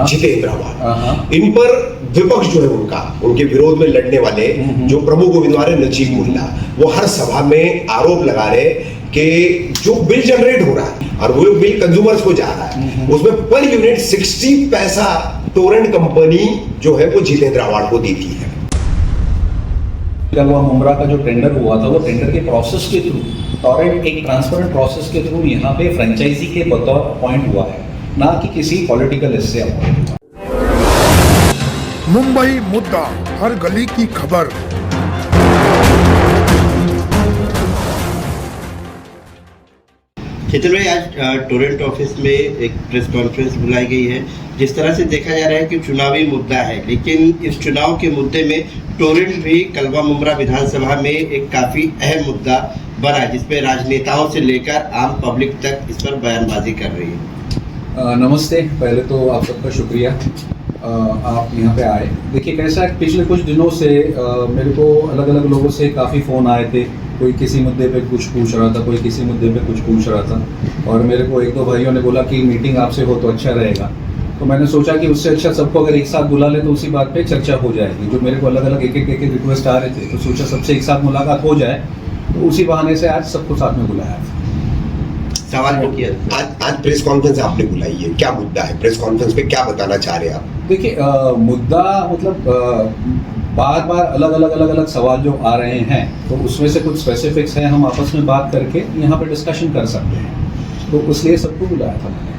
जितेंद्र आव्हाड, इन पर विपक्ष जो है उनके विरोध में लड़ने वाले जो प्रमुख उम्मीदवार है नजीब मुल्ला, वो हर सभा में आरोप लगा रहे कि जो बिल जनरेट हो रहा है और वो बिल कंज्यूमर्स को जा रहा है, उसमें पर यूनिट 60 पैसा टोरेंट कंपनी जो है वो जितेंद्र आव्हाड को देती है। कलवा मुमरा का जो टेंडर हुआ था, वो टेंडर के प्रोसेस के थ्रू, टोरेंट एक ट्रांसपेरेंट प्रोसेस के थ्रू यहाँ पे फ्रेंचाइजी के बतौर अपॉइंट हुआ है, ना कि किसी पॉलिटिकल इससे अपॉइंट हुआ। मुंबई मुद्दा, हर गली की खबर। चेतन भाई, आज टोरेंट ऑफिस में एक प्रेस कॉन्फ्रेंस बुलाई गई है। जिस तरह से देखा जा रहा है कि चुनावी मुद्दा है, लेकिन इस चुनाव के मुद्दे में टोरेंट भी कलवा मुमरा विधानसभा में एक काफ़ी अहम मुद्दा बना है, जिसपे राजनेताओं से लेकर आम पब्लिक तक इस पर बयानबाजी कर रही है। नमस्ते, पहले तो आप सबका शुक्रिया, आप यहाँ पे आए। देखिए कैसा है, पिछले कुछ दिनों से मेरे को अलग अलग लोगों से काफ़ी फ़ोन आए थे। कोई किसी मुद्दे पे कुछ पूछ रहा था, कोई किसी मुद्दे पे कुछ पूछ रहा था, और मेरे को एक दो भाइयों ने बोला कि मीटिंग आपसे हो तो अच्छा रहेगा। तो मैंने सोचा कि उससे अच्छा सबको अगर एक साथ बुला ले तो उसी बात पे चर्चा हो जाएगी। जो मेरे को अलग अलग एक एक रिक्वेस्ट आ रहे थे, तो सोचा सबसे एक साथ मुलाकात हो जाए, तो उसी बहाने से आज सबको साथ में बुलाया। सवाल को किया आज प्रेस कॉन्फ्रेंस आपने बुलाई है, क्या मुद्दा है? प्रेस कॉन्फ्रेंस पे क्या बताना चाह रहे हैं आप? देखिए मुद्दा मतलब बार बार अलग अलग सवाल जो आ रहे हैं, तो उसमें से कुछ स्पेसिफिक्स हैं, हम आपस में बात करके यहाँ पे डिस्कशन कर सकते हैं। तो इसलिए सबको बुलाया था मैंने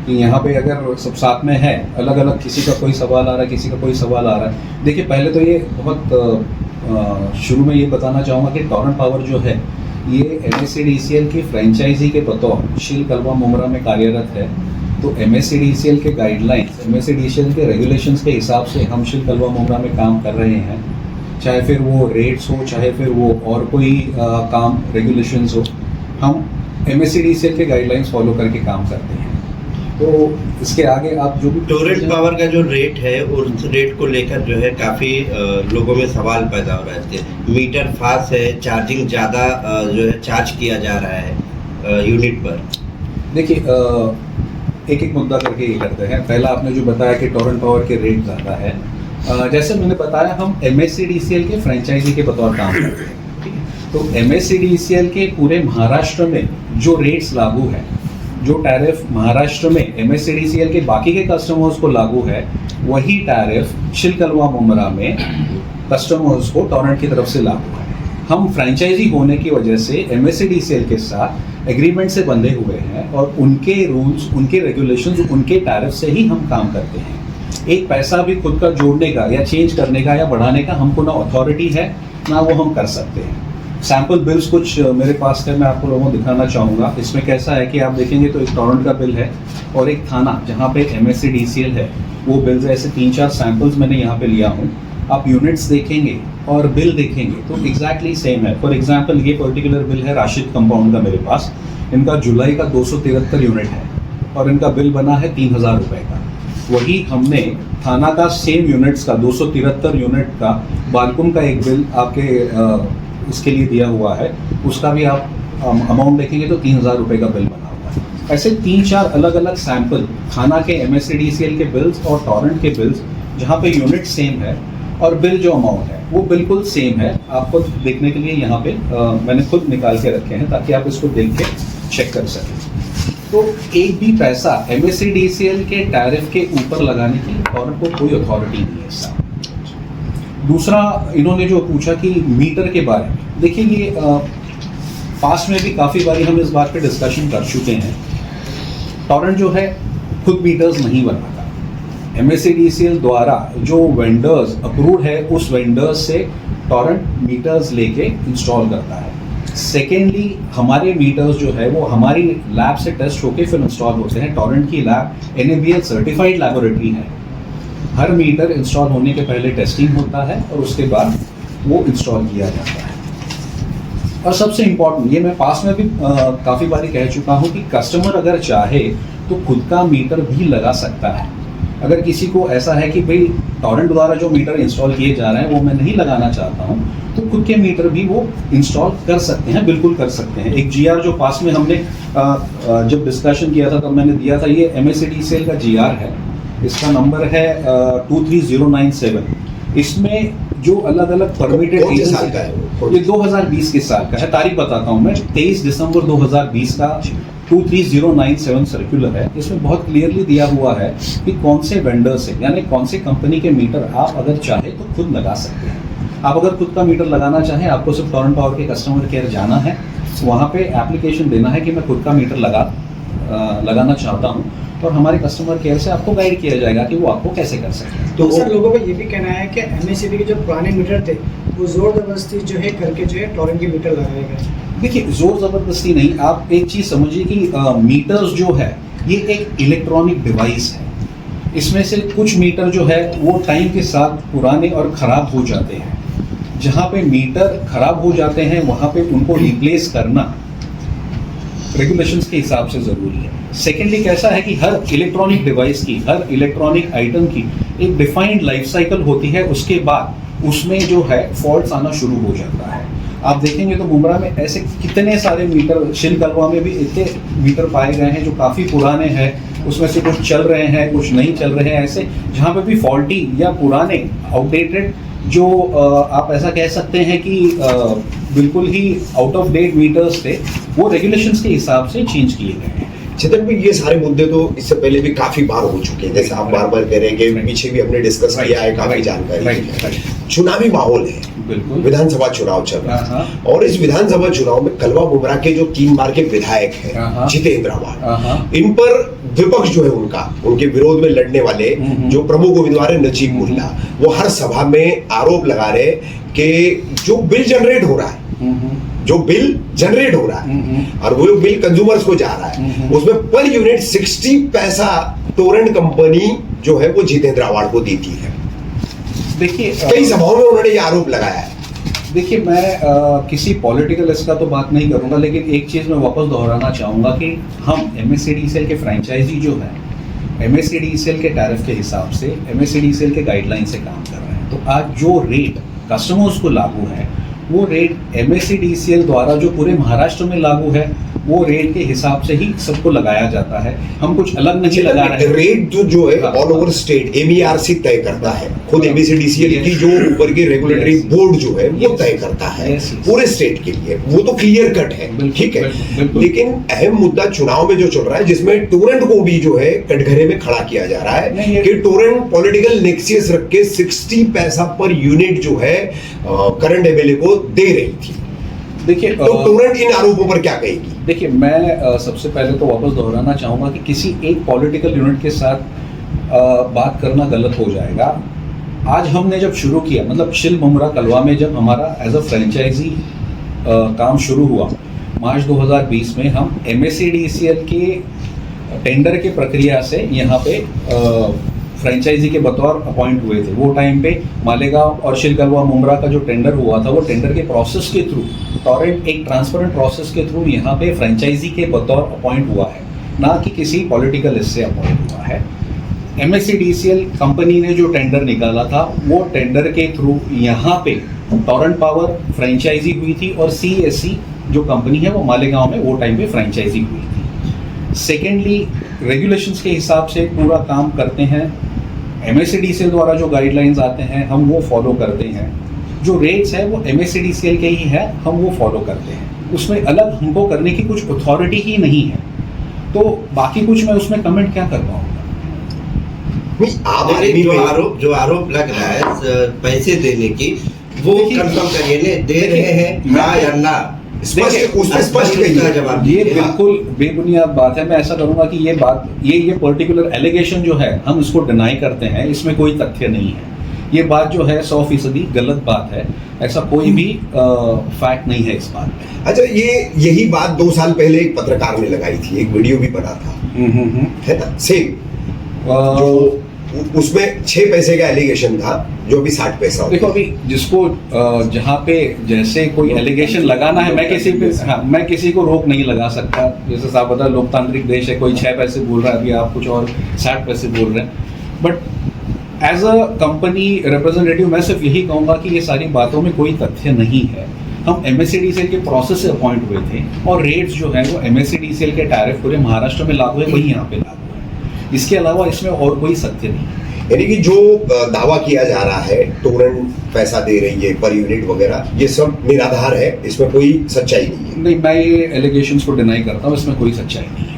कि यहाँ पे अगर सब साथ में है, अलग अलग किसी का कोई सवाल आ रहा है, किसी का कोई सवाल आ रहा है। देखिए पहले तो ये बहुत शुरू में ये बताना चाहूँगा कि टोरेंट पावर जो है ये MSCDCL की फ्रेंचाइजी के बतौर शील कलवा मुमरा में कार्यरत है। तो MSCDCL के गाइडलाइंस, MSCDCL के रेगुलेशंस के हिसाब से हम शील कलवा मुमरा में काम कर रहे हैं, चाहे फिर वो रेट्स हो, चाहे फिर वो और कोई काम रेगुलेशंस हो, हम MSCDCL के गाइडलाइंस फॉलो करके काम करते हैं। तो इसके आगे आप जो भी टोरेंट पावर का जो रेट है, उस रेट को लेकर जो है काफ़ी लोगों में सवाल पैदा हो रहे थे। मीटर फास्ट है, चार्जिंग ज़्यादा जो है चार्ज किया जा रहा है यूनिट पर। देखिए एक एक मुद्दा करके ये करते हैं। पहला आपने जो बताया कि टोरेंट पावर के रेट ज़्यादा है, जैसे मैंने बताया हम MSCDCL के फ्रेंचाइजी के बतौर काम करते हैं। तो MSCDCL के पूरे महाराष्ट्र में जो रेट्स लागू है, जो टैरिफ महाराष्ट्र में MSCDCL के बाकी के कस्टमर्स को लागू है, वही टैरिफ शील कलवा मुमरा में कस्टमर्स को टोरेंट की तरफ से लागू है। हम फ्रेंचाइजी होने की वजह से MSCDCL के साथ एग्रीमेंट से बंधे हुए हैं, और उनके रूल्स, उनके रेगुलेशंस, उनके टैरिफ से ही हम काम करते हैं। एक पैसा भी खुद का जोड़ने का या चेंज करने का या बढ़ाने का हमको ना अथॉरिटी है, ना वो हम कर सकते हैं। सैम्पल बिल्स कुछ मेरे पास है, मैं आपको लोगों को दिखाना चाहूँगा। इसमें कैसा है कि आप देखेंगे तो एक टोरेंट का बिल है और एक थाना जहाँ पे MSCDCL है, वो बिल्स ऐसे 3-4 सैम्पल्स मैंने यहाँ पे लिया हूँ। आप यूनिट्स देखेंगे और बिल देखेंगे तो एग्जैक्टली सेम है। फॉर एग्जांपल ये पर्टिकुलर बिल है राशिद कंपाउंड का मेरे पास, इनका जुलाई का 273 यूनिट है और इनका बिल बना है 3000 रुपये का। वही हमने थाना का सेम यूनिट्स का 273 यूनिट का बालकुम का एक बिल आपके इसके लिए दिया हुआ है, उसका भी आप अमाउंट देखेंगे तो 3000 रुपये का बिल बना हुआ है। ऐसे 3-4 अलग अलग सैंपल थाना के MSCDCL के बिल्स और टोरेंट के बिल्स, जहाँ पे यूनिट सेम है और बिल जो अमाउंट है वो बिल्कुल सेम है। आपको देखने के लिए यहाँ पे मैंने खुद निकाल के रखे हैं ताकि आप इसको देख के चेक कर सकें। तो एक भी पैसा MSCDCL के टैरिफ के ऊपर लगाने की टोरेंट को कोई अथॉरिटी नहीं है साहब। दूसरा इन्होंने जो पूछा कि मीटर के बारे में, देखिए ये पास्ट में भी काफ़ी बारी हम इस बात पे डिस्कशन कर चुके हैं। टोरेंट जो है खुद मीटर्स नहीं बनाता, MSCDCL द्वारा जो वेंडर्स अप्रूव्ड है उस वेंडर्स से टोरेंट मीटर्स लेके इंस्टॉल करता है। सेकेंडली हमारे मीटर्स जो है वो हमारी लैब से टेस्ट होके फिर इंस्टॉल होते हैं। टोरेंट की लैब NABL सर्टिफाइड लैबोरेटरी है। हर मीटर इंस्टॉल होने के पहले टेस्टिंग होता है और उसके बाद वो इंस्टॉल किया जाता है। और सबसे इम्पॉर्टेंट, ये मैं पास में भी काफ़ी बारी कह चुका हूँ कि कस्टमर अगर चाहे तो खुद का मीटर भी लगा सकता है। अगर किसी को ऐसा है कि भाई टोरेंट द्वारा जो मीटर इंस्टॉल किए जा रहे हैं वो मैं नहीं लगाना चाहता हूँ, तो खुद के मीटर भी वो इंस्टॉल कर सकते हैं, बिल्कुल कर सकते हैं। एक GR जो पास में हमने जब डिस्कशन किया था तब मैंने दिया था, ये MSCDCL का GR है। इसका नंबर है 23097। इसमें जो अलग अलग परमिटेड कौन से साल का है वो? ये 2020 के साल का है। तारीख बताता हूँ मैं, 23 दिसंबर 2020 का 23097 सर्कुलर है। इसमें बहुत क्लियरली दिया हुआ है कि कौन से वेंडर से, यानी कौन से कंपनी के मीटर आप अगर चाहे तो खुद लगा सकते हैं। आप अगर खुद का मीटर लगाना चाहें, आपको सिर्फ टोरेंट पावर के कस्टमर केयर जाना है, वहाँ पे एप्लीकेशन देना है कि मैं खुद का मीटर लगाना चाहता हूँ, और हमारे कस्टमर केयर से आपको गाइड किया जाएगा कि वो आपको कैसे कर सकते हैं। तो सर लोगों का ये भी कहना है कि एमएससीबी के जो पुराने मीटर थे वो जोर जबरदस्ती जो है करके जो है टोरेंट के मीटर लगाए गए। देखिए, जोर ज़बरदस्ती नहीं, आप एक चीज़ समझिए कि मीटर्स जो है ये एक इलेक्ट्रॉनिक डिवाइस है। इसमें से कुछ मीटर जो है वो टाइम के साथ पुराने और ख़राब हो जाते हैं। जहाँ पे मीटर ख़राब हो जाते हैं वहाँ पे उनको रिप्लेस करना रेगुलेशंस के हिसाब से ज़रूरी है। सेकेंडली कैसा है कि हर इलेक्ट्रॉनिक डिवाइस की, हर इलेक्ट्रॉनिक आइटम की एक डिफाइंड लाइफ साइकिल होती है। उसके बाद उसमें जो है फॉल्ट्स आना शुरू हो जाता है। आप देखेंगे तो मुंब्रा में ऐसे कितने सारे मीटर, शिल कलवा में भी इतने मीटर पाए गए हैं जो काफ़ी पुराने हैं, उसमें से कुछ चल रहे हैं कुछ नहीं चल रहे हैं, ऐसे जहाँ पे भी फॉल्टी या पुराने आउटडेटेड जो आप ऐसा कह सकते हैं कि बिल्कुल ही आउट ऑफ डेट मीटर्स थे, वो रेगुलेशंस के हिसाब से चेंज किए गए हैं। चेतन भाई, ये सारे मुद्दे तो इससे पहले भी काफी बार हो चुके हैं, जैसे आप बार बार कह रहे हैं कि पीछे भी हमने डिस्कस किया है, काफी जानकारी है। चुनावी माहौल है, बिल्कुल विधानसभा चुनाव चल रहा है, और इस विधानसभा चुनाव में कलवा मुंब्रा के जो 3 बार के विधायक हैं जितेंद्र आवाड, इन पर विपक्ष जो है उनके विरोध में लड़ने वाले जो प्रमुख उम्मीदवार है नजीब मुल्ला, वो हर सभा में आरोप लगा रहे कि जो बिल जनरेट हो रहा है, जो बिल जनरेट हो रहा है और वो बिल कंज्यूमर्स को जा रहा है, उसमें पर यूनिट 60 पैसा टोरेंट कंपनी जो है वो जितेंद्र आवाड को देती है। देखिए, कई सभाओं में उन्होंने ये आरोप लगाया है। देखिए, मैं किसी पॉलिटिकल इसका तो बात नहीं करूंगा, लेकिन एक चीज़ मैं वापस दोहराना चाहूँगा कि हम MSCDCL के फ्रेंचाइजी जो है MSCDCL के टैरिफ के हिसाब से, MSCDCL के गाइडलाइन से काम कर रहे हैं। तो आज जो रेट कस्टमर्स को लागू है, वो रेट MSCDCL द्वारा जो पूरे महाराष्ट्र में लागू है, वो रेट के हिसाब से ही सबको लगाया जाता है। हम कुछ अलग नहीं लगा रहे हैं। रेट जो है ऑल ओवर स्टेट MERC तय करता है, खुद MSCDCL की जो ऊपर की रेगुलेटरी बोर्ड जो है वो तय करता है पूरे स्टेट के लिए, वो तो क्लियर कट है, ठीक है। लेकिन अहम मुद्दा चुनाव में जो चल रहा है, जिसमें टोरेंट को भी जो है कटघरे में खड़ा किया जा रहा है कि टोरेंट पॉलिटिकल नेक्सियस रख के 60 पैसा पर यूनिट जो है करंट MLA को दे रही थी। देखिए, तो टोरेंट इन आरोपों पर क्या कहेगी? देखिए, मैं सबसे पहले तो वापस दोहराना चाहूँगा कि किसी एक पॉलिटिकल यूनिट के साथ बात करना गलत हो जाएगा। आज हमने जब शुरू किया, मतलब शिल मुंब्रा कलवा में जब हमारा एज अ फ्रेंचाइजी काम शुरू हुआ मार्च 2020 में, हम MSCDCL के टेंडर के प्रक्रिया से यहाँ पे फ्रेंचाइजी के बतौर अपॉइंट हुए थे। वो टाइम पे मालेगांव और शिल कलवा मुंब्रा का जो टेंडर हुआ था, वो टेंडर के प्रोसेस के थ्रू, टोरेंट एक ट्रांसपेरेंट प्रोसेस के थ्रू यहाँ पे फ्रेंचाइजी के बतौर अपॉइंट हुआ है, ना कि किसी पॉलिटिकल इससे अपॉइंट हुआ है। MSCDCL कंपनी ने जो टेंडर निकाला था, वो टेंडर के थ्रू यहाँ पे टोरेंट पावर फ्रेंचाइजी हुई थी, और CSC जो कंपनी है वो मालेगांव में वो टाइम पे फ्रेंचाइजी हुई थी। सेकेंडली, रेगुलेशंस के हिसाब से पूरा काम करते हैं। MSCDCL द्वारा जो गाइडलाइंस आते हैं हम वो फॉलो करते हैं। जो रेट्स है वो MSCDCL के ही है, हम वो फॉलो करते हैं। उसमें अलग हमको करने की कुछ अथॉरिटी ही नहीं है, तो बाकी कुछ मैं उसमें कमेंट क्या कर पाऊंगा। जो आरोप लग रहा है पैसे देने की, वो कंफर्म करिए, दे रहे हैं हाँ या ना, स्पष्ट जवाब। ये बिल्कुल बेबुनियाद बात है। मैं ऐसा करूंगा कि ये बात, ये पर्टिकुलर एलिगेशन जो है हम इसको डिनाई करते हैं, इसमें कोई तथ्य नहीं है। ये बात जो है 100% गलत बात है, ऐसा कोई भी फैक्ट नहीं है इस बात में। अच्छा, यही बात 2 साल पहले एक पत्रकार ने लगाई थी, एक वीडियो भी बना था, है ना, सेम, जो उसमें 6 पैसे का एलिगेशन था, जो भी 60 पैसा। देखो, अभी जिसको जहाँ पे जैसे कोई एलिगेशन लगाना है, मैं किसी को रोक नहीं लगा सकता। जैसे साहब बता, लोकतांत्रिक देश है, कोई 6 पैसे बोल रहा है, अभी आप कुछ और 60 पैसे बोल रहे हैं। But as a company representative मैं सिर्फ यही कहूँगा कि ये सारी बातों में कोई तथ्य नहीं है। हम MSCDCL के प्रोसेस से अपॉइंट हुए थे, और रेट्स जो है वो MSCDCL के टैरिफ पूरे महाराष्ट्र में लागू है, वही यहाँ पे लागू है। इसके अलावा इसमें और कोई सत्य नहीं है। यानी कि जो दावा किया जा रहा है टोरेंट पैसा दे रही है पर यूनिट वगैरह, ये सब निराधार है, इसमें कोई सच्चाई नहीं है। नहीं, मैं ये एलिगेशंस को डिनाई करता हूँ, इसमें कोई सच्चाई नहीं है।